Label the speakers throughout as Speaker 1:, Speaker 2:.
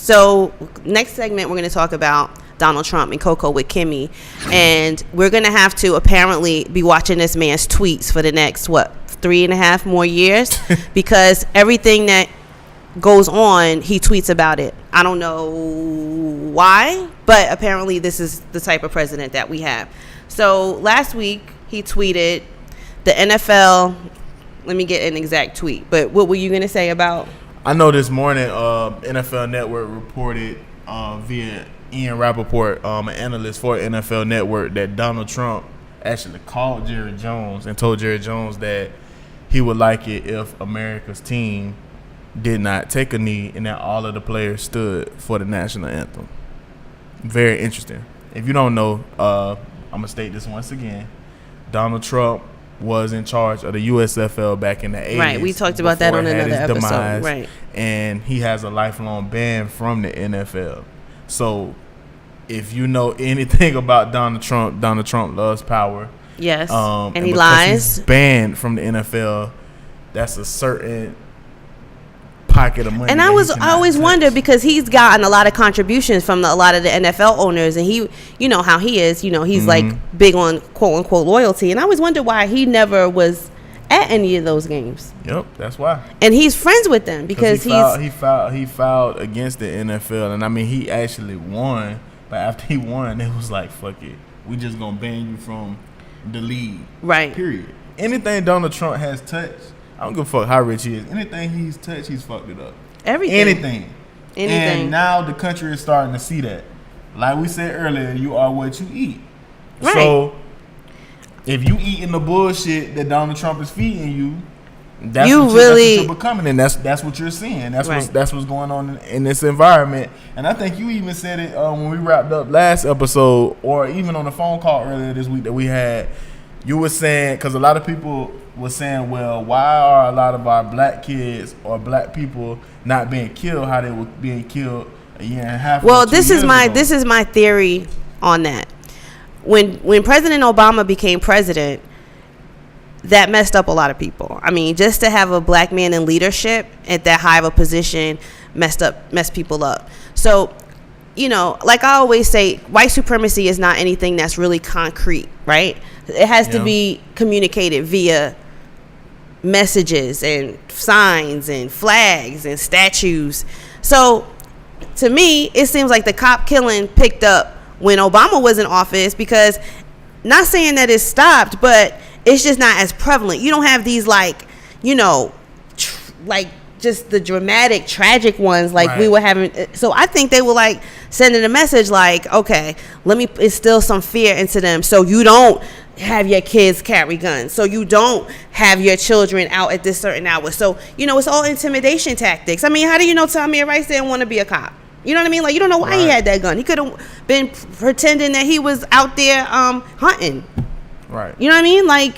Speaker 1: So next segment, we're going to talk about Donald Trump and Cocoa with Kymmy. And we're going to have to apparently be watching this man's tweets for the next, 3.5 more years? Because everything that goes on, he tweets about it. I don't know why, but apparently this is the type of president that we have. So last week, he tweeted the NFL. Let me get an exact tweet. But what were you going to say about?
Speaker 2: I know this morning, NFL Network reported via Ian Rappaport, an analyst for NFL Network, that Donald Trump actually called Jerry Jones and told Jerry Jones that he would like it if America's team did not take a knee and that all of the players stood for the national anthem. Very interesting. If you don't know, I'm going to state this once again. Donald Trump was in charge of the USFL back in the 80s.
Speaker 1: Right, we talked about that on another episode.
Speaker 2: Demise,
Speaker 1: right.
Speaker 2: And he has a lifelong ban from the NFL. So if you know anything about Donald Trump loves power.
Speaker 1: Yes, and he
Speaker 2: lies. He's banned from the NFL. That's a certain pocket of money.
Speaker 1: And I always wonder, because he's gotten a lot of contributions from a lot of the NFL owners, and he, you know how he is, he's like big on quote unquote loyalty, and I always wonder why he never was at any of those games.
Speaker 2: Yep, that's why.
Speaker 1: And he's friends with them because
Speaker 2: he filed against the NFL, and I mean he actually won, but after he won, it was like, fuck it, we just gonna ban you from the league.
Speaker 1: Right.
Speaker 2: Period. Anything Donald Trump has touched, I don't give a fuck how rich he is. Anything he's touched, he's fucked it up.
Speaker 1: Everything.
Speaker 2: Anything. And now the country is starting to see that. Like we said earlier, you are what you eat.
Speaker 1: Right.
Speaker 2: So if you eating the bullshit that Donald Trump is feeding you, that's what you're becoming, and that's what you're seeing. That's what's going on in this environment. And I think you even said it when we wrapped up last episode, or even on the phone call earlier this week that we had. You were saying, because a lot of people were saying, well, why are a lot of our black kids or black people not being killed how they were being killed a year and a half ago?
Speaker 1: Well, this is my theory on that. When President Obama became president, that messed up a lot of people. I mean, just to have a black man in leadership at that high of a position messed people up. So, like I always say, white supremacy is not anything that's really concrete, right? It has to be communicated via messages and signs and flags and statues. So to me, it seems like the cop killing picked up when Obama was in office, because, not saying that it stopped, but it's just not as prevalent. You don't have these just the dramatic, tragic ones like we were having. So I think they were like sending a message like, okay, let me instill some fear into them, so you don't have your kids carry guns, so you don't have your children out at this certain hour. So, it's all intimidation tactics. I mean, how do you know Tamir Rice didn't want to be a cop? You know what I mean? Like, you don't know why he had that gun. He could have been pretending that he was out there hunting.
Speaker 2: Right.
Speaker 1: You know what I mean? Like,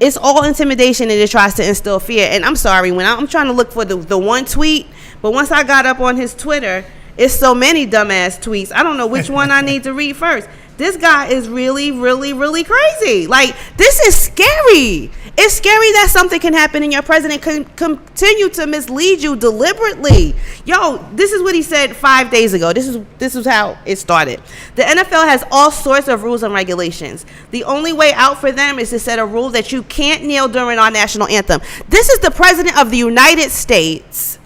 Speaker 1: it's all intimidation, and it tries to instill fear. And I'm sorry, when I'm trying to look for the one tweet, but once I got up on his Twitter, it's so many dumbass tweets. I don't know which one I need to read first. This guy is really, really, really crazy. Like, this is scary. It's scary that something can happen and your president can continue to mislead you deliberately. Yo, this is what he said 5 days ago. This is how it started. The NFL has all sorts of rules and regulations. The only way out for them is to set a rule that you can't kneel during our national anthem. This is the president of the United States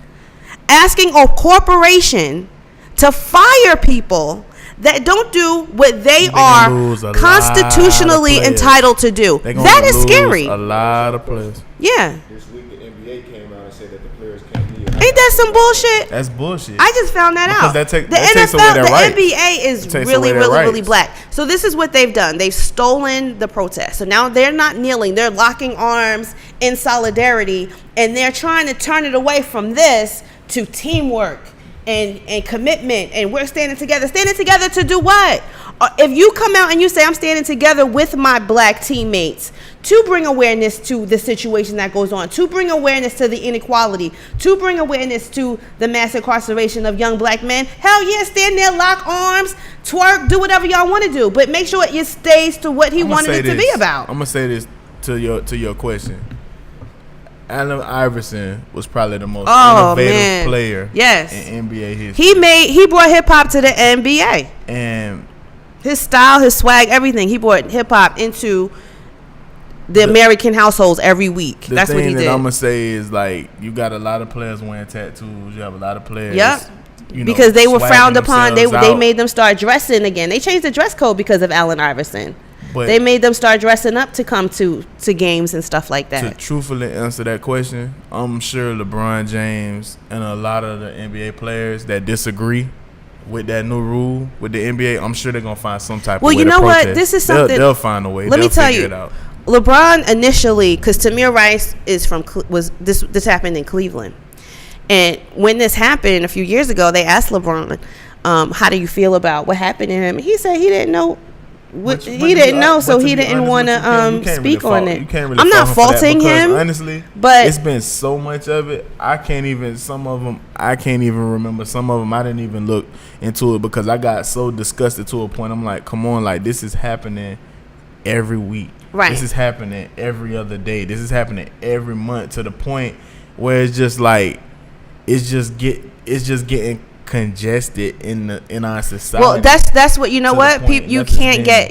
Speaker 1: asking a corporation to fire people that don't do what they are constitutionally entitled to do. That is scary.
Speaker 2: A lot of players.
Speaker 1: Yeah.
Speaker 3: This week the NBA came out and said that the players can't kneel.
Speaker 1: Ain't that some bullshit?
Speaker 2: That's bullshit.
Speaker 1: I just found that out.
Speaker 2: That takes
Speaker 1: NFL,
Speaker 2: away their
Speaker 1: the
Speaker 2: rights.
Speaker 1: NBA is really black. So this is what they've done. They've stolen the protest. So now they're not kneeling. They're locking arms in solidarity, and they're trying to turn it away from this to teamwork and commitment, and we're standing together to do what? If you come out and you say, I'm standing together with my black teammates to bring awareness to the situation that goes on, to bring awareness to the inequality, to bring awareness to the mass incarceration of young black men, hell yeah, stand there, lock arms, twerk, do whatever y'all want to do, but make sure it stays to what he wanted it to be about.
Speaker 2: I'm gonna say this to your question. Allen Iverson was probably the most innovative player in NBA history.
Speaker 1: He brought hip hop to the NBA.
Speaker 2: And
Speaker 1: his style, his swag, everything. He brought hip hop into the American households every week. That's what he did.
Speaker 2: The thing that I'm gonna say is, like, you got a lot of players wearing tattoos. You have a lot of players.
Speaker 1: Yep. Because they were frowned upon. They made them start dressing again. They changed the dress code because of Allen Iverson. But they made them start dressing up to come to games and stuff like that.
Speaker 2: To truthfully answer that question, I'm sure LeBron James and a lot of the NBA players that disagree with that new rule with the NBA, I'm sure they're gonna find some type of way to protest.
Speaker 1: Well, you know what? This is something
Speaker 2: they'll find a way.
Speaker 1: Let me tell you, LeBron initially, because Tamir Rice is this happened in Cleveland, and when this happened a few years ago, they asked LeBron, "How do you feel about what happened to him?" He said he didn't know. He didn't know, so he didn't want to speak on it. I'm not faulting him,
Speaker 2: honestly,
Speaker 1: but
Speaker 2: it's been so much of it. I can't even remember. Some of them I didn't even look into it because I got so disgusted to a point. I'm like, come on, like, this is happening every week.
Speaker 1: Right.
Speaker 2: This is happening every other day. This is happening every month, to the point where it's just like it's just getting congested in our society.
Speaker 1: Well, that's what, you know what, you can't get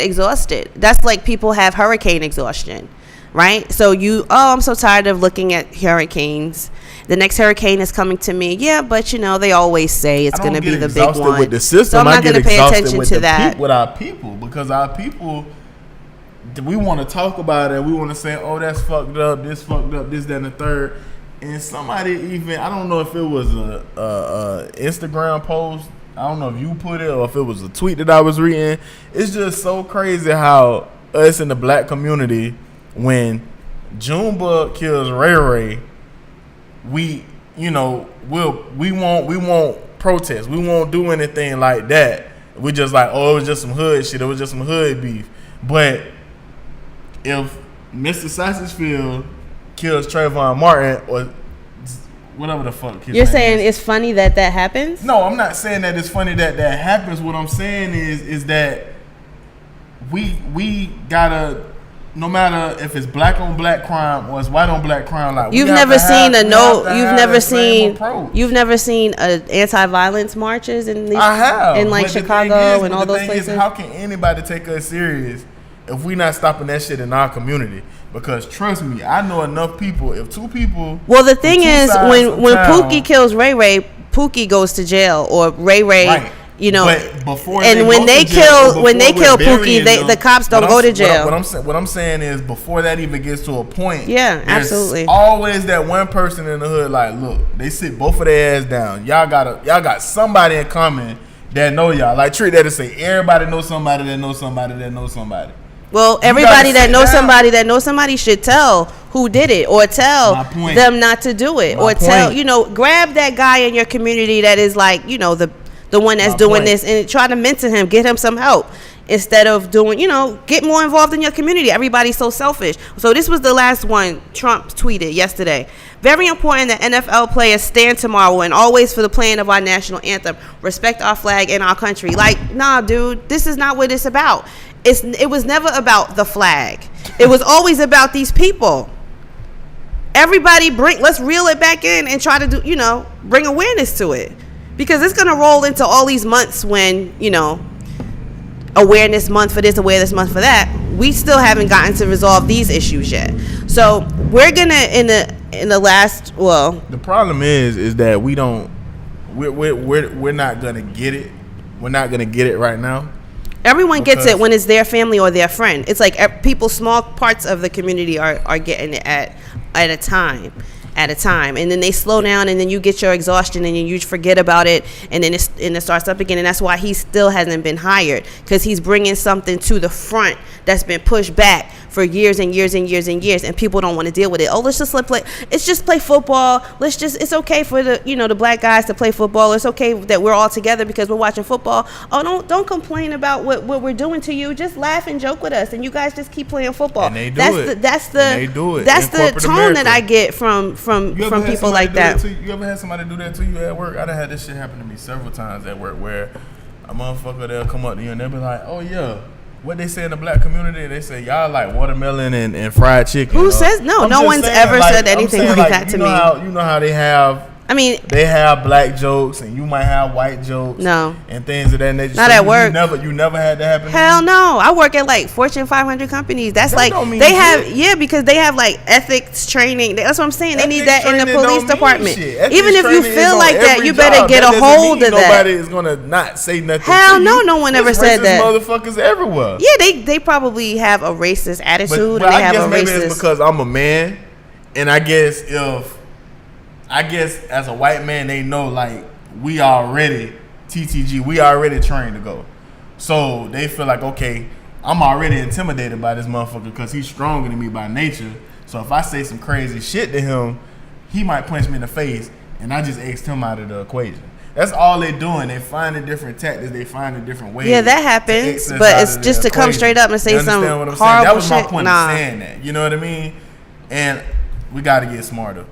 Speaker 1: exhausted. That's like people have hurricane exhaustion, right? So I'm so tired of looking at hurricanes. The next hurricane is coming to me. Yeah, but they always say it's going to be the big one.
Speaker 2: With the system,
Speaker 1: so I'm not going to pay attention to that.
Speaker 2: With our people, because our people, we want to talk about it. We want to say, oh, that's fucked up, this, that, and the third. And somebody even, I don't know if it was a Instagram post, I don't know if you put it or if it was a tweet that I was reading. It's just so crazy how us in the black community, when Junebug kills Ray Ray, we won't protest. We won't do anything like that. We just like, oh, it was just some hood shit. It was just some hood beef. But if Mr. Sausagefield kills Trayvon Martin or whatever the fuck his
Speaker 1: You're
Speaker 2: name
Speaker 1: saying
Speaker 2: is.
Speaker 1: It's funny that happens?
Speaker 2: No, I'm not saying that it's funny that happens. What I'm saying is that we gotta, no matter if it's black on black crime or it's white on black crime, like
Speaker 1: you've never seen anti-violence marches in these,
Speaker 2: I have,
Speaker 1: in like Chicago and all those places.
Speaker 2: Is, how can anybody take us serious if we not stopping that shit in our community? Because trust me, I know enough people. If two people,
Speaker 1: well, the thing is, when Pookie kills Ray Ray, Pookie goes to jail, or Ray Ray,
Speaker 2: right.
Speaker 1: But
Speaker 2: before
Speaker 1: when they kill Pookie, the cops don't go to jail.
Speaker 2: What I'm saying is, before that even gets to a point,
Speaker 1: yeah, absolutely.
Speaker 2: Always that one person in the hood, like, look, they sit both of their ass down. Y'all got somebody in common that know y'all. Like, treat that to say everybody knows somebody that knows somebody that knows somebody.
Speaker 1: Well, everybody that knows somebody that knows somebody should tell who did it, or tell them not to do it, or tell, grab that guy in your community that is like, the one that's doing this, and try to mentor him, get him some help, instead of doing, get more involved in your community. Everybody's so selfish. So this was the last one Trump tweeted yesterday. Very important that NFL players stand tomorrow and always for the playing of our national anthem. Respect our flag and our country. Like, nah, dude, this is not what it's about. It was never about the flag. It was always about these people. Everybody let's reel it back in and try to do, bring awareness to it. Because it's going to roll into all these months when, awareness month for this, awareness month for that. We still haven't gotten to resolve these issues yet. So we're going to, in the last, the
Speaker 2: problem is that we're not going to get it. We're not going to get it right now.
Speaker 1: Everyone gets it when it's their family or their friend. It's like people, small parts of the community are getting it at a time. And then they slow down, and then you get your exhaustion, and you forget about it, and then it starts up again. And that's why he still hasn't been hired, because he's bringing something to the front that's been pushed back for years and years and years and years, and people don't want to deal with it. Oh, let's just play football. It's okay for the black guys to play football. It's okay that we're all together because we're watching football. Oh, don't complain about what we're doing to you. Just laugh and joke with us, and you guys just keep playing football.
Speaker 2: And they do it. That's
Speaker 1: the tone that I get from people like that.
Speaker 2: You ever had somebody do that to you at work? I done had this shit happen to me several times at work, where a motherfucker, they'll come up to you and they'll be like, oh yeah, what they say in the black community, they say y'all like watermelon and fried chicken.
Speaker 1: Who says no?
Speaker 2: I'm
Speaker 1: No
Speaker 2: just
Speaker 1: one's
Speaker 2: saying,
Speaker 1: ever
Speaker 2: like,
Speaker 1: said
Speaker 2: I'm
Speaker 1: anything
Speaker 2: saying,
Speaker 1: like that to me.
Speaker 2: You know how they have.
Speaker 1: I mean,
Speaker 2: they have black jokes and you might have white jokes.
Speaker 1: No.
Speaker 2: And things of that nature.
Speaker 1: Not at work.
Speaker 2: You never had that happen.
Speaker 1: Hell no. I work at like Fortune 500 companies. That's
Speaker 2: That
Speaker 1: like
Speaker 2: don't mean
Speaker 1: they have
Speaker 2: shit.
Speaker 1: because they have like ethics training. That's what I'm saying. They need that in the
Speaker 2: Ethics
Speaker 1: police
Speaker 2: training don't
Speaker 1: department.
Speaker 2: mean shit. Ethics
Speaker 1: Even if you
Speaker 2: training is
Speaker 1: feel
Speaker 2: on
Speaker 1: like that,
Speaker 2: every
Speaker 1: you better
Speaker 2: job.
Speaker 1: get
Speaker 2: That
Speaker 1: a
Speaker 2: doesn't
Speaker 1: hold
Speaker 2: mean
Speaker 1: of that.
Speaker 2: Nobody is gonna not say nothing.
Speaker 1: Hell
Speaker 2: to
Speaker 1: no,
Speaker 2: you.
Speaker 1: no one ever
Speaker 2: There's
Speaker 1: said
Speaker 2: racist
Speaker 1: that.
Speaker 2: motherfuckers everywhere.
Speaker 1: Yeah, they probably have a racist attitude
Speaker 2: But
Speaker 1: and they
Speaker 2: I
Speaker 1: have
Speaker 2: guess
Speaker 1: a
Speaker 2: maybe it's
Speaker 1: racist.
Speaker 2: because I'm a man, and I guess as a white man, they know like we already TTG, we already trained to go. So they feel like, okay, I'm already intimidated by this motherfucker because he's stronger than me by nature. So if I say some crazy shit to him, he might punch me in the face, and I just X'd him out of the equation. That's all they're doing. They finding different tactics. They finding different ways.
Speaker 1: Yeah, that happens, but it's just to come straight up and say some horrible shit.
Speaker 2: That was my point
Speaker 1: Nah.
Speaker 2: of saying that. You know what I mean? And we got to get smarter.